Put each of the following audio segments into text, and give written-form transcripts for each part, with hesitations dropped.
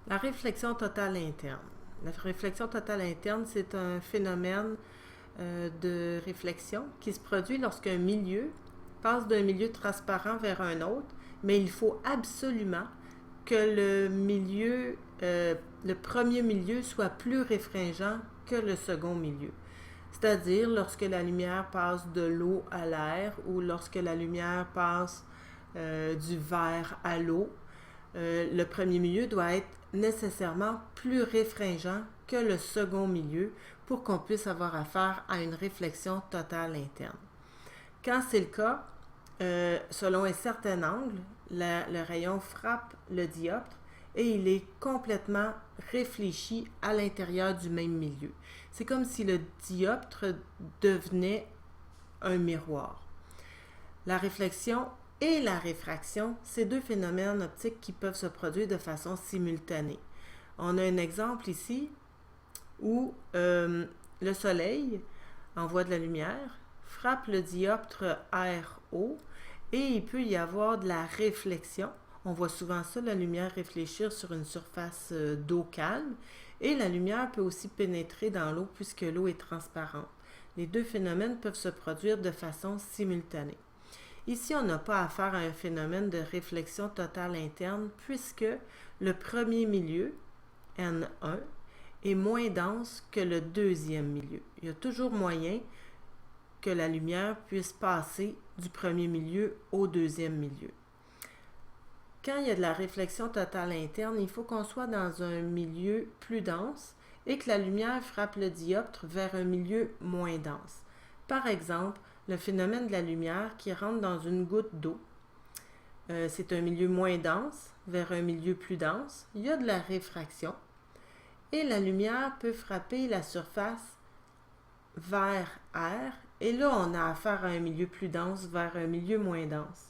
La réflexion totale interne. La réflexion totale interne, c'est un phénomène de réflexion qui se produit lorsqu'un milieu passe d'un milieu transparent vers un autre, mais il faut absolument que le premier milieu soit plus réfringent que le second milieu. C'est-à-dire lorsque la lumière passe de l'eau à l'air ou lorsque la lumière passe du verre à l'eau, le premier milieu doit être nécessairement plus réfringent que le second milieu pour qu'on puisse avoir affaire à une réflexion totale interne. Quand c'est le cas, selon un certain angle, le rayon frappe le dioptre et il est complètement réfléchi à l'intérieur du même milieu. C'est comme si le dioptre devenait un miroir. La réflexion et la réfraction, c'est deux phénomènes optiques qui peuvent se produire de façon simultanée. On a un exemple ici où le soleil envoie de la lumière, frappe le dioptre RO et il peut y avoir de la réflexion. On voit souvent ça, la lumière réfléchir sur une surface d'eau calme et la lumière peut aussi pénétrer dans l'eau puisque l'eau est transparente. Les deux phénomènes peuvent se produire de façon simultanée. Ici, on n'a pas affaire à un phénomène de réflexion totale interne puisque le premier milieu, N1, est moins dense que le deuxième milieu. Il y a toujours moyen que la lumière puisse passer du premier milieu au deuxième milieu. Quand il y a de la réflexion totale interne, il faut qu'on soit dans un milieu plus dense et que la lumière frappe le dioptre vers un milieu moins dense. Par exemple, le phénomène de la lumière qui rentre dans une goutte d'eau. C'est un milieu moins dense vers un milieu plus dense. Il y a de la réfraction et la lumière peut frapper la surface vers R et là on a affaire à un milieu plus dense vers un milieu moins dense.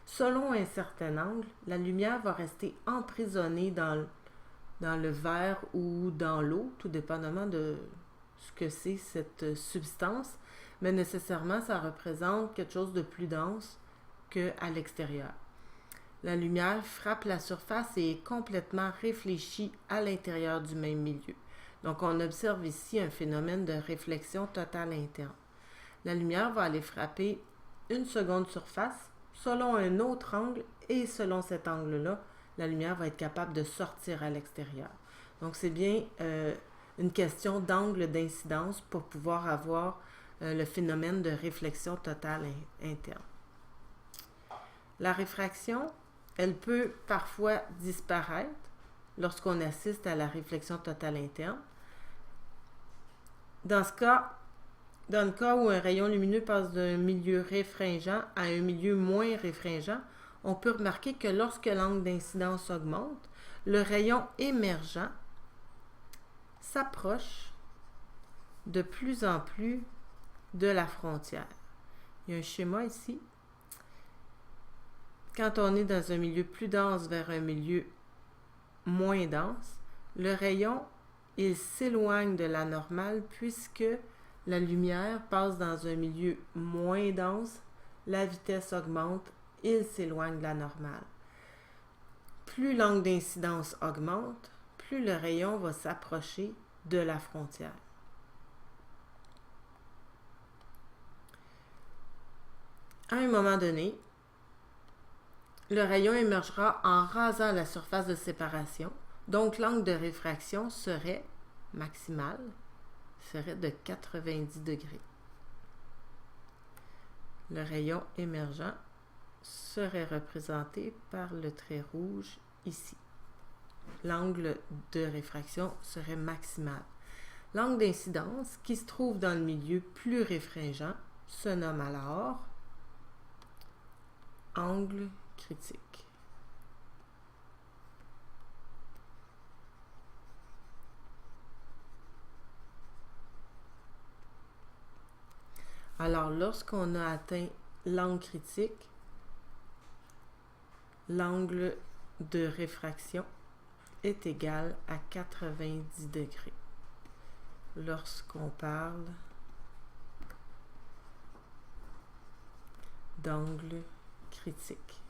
Selon un certain angle, la lumière va rester emprisonnée dans le verre ou dans l'eau, tout dépendamment de ce que c'est cette substance, mais nécessairement ça représente quelque chose de plus dense qu'à l'extérieur. La lumière frappe la surface et est complètement réfléchie à l'intérieur du même milieu. Donc on observe ici un phénomène de réflexion totale interne. La lumière va aller frapper une seconde surface selon un autre angle et selon cet angle-là, la lumière va être capable de sortir à l'extérieur. Donc c'est bien une question d'angle d'incidence pour pouvoir avoir le phénomène de réflexion totale interne. La réfraction, elle peut parfois disparaître lorsqu'on assiste à la réflexion totale interne. Dans le cas où un rayon lumineux passe d'un milieu réfringent à un milieu moins réfringent, on peut remarquer que lorsque l'angle d'incidence augmente, le rayon émergent s'approche de plus en plus de la frontière. Il y a un schéma ici. Quand on est dans un milieu plus dense vers un milieu moins dense, le rayon, il s'éloigne de la normale puisque la lumière passe dans un milieu moins dense, la vitesse augmente, il s'éloigne de la normale. Plus l'angle d'incidence augmente, plus le rayon va s'approcher de la frontière. À un moment donné, le rayon émergera en rasant la surface de séparation, donc l'angle de réfraction serait maximal, serait de 90 degrés. Le rayon émergent serait représenté par le trait rouge ici. L'angle de réfraction serait maximal. L'angle d'incidence qui se trouve dans le milieu plus réfringent se nomme alors angle critique. Alors, lorsqu'on a atteint l'angle critique, l'angle de réfraction est égal à 90 degrés. Lorsqu'on parle d'angle critique.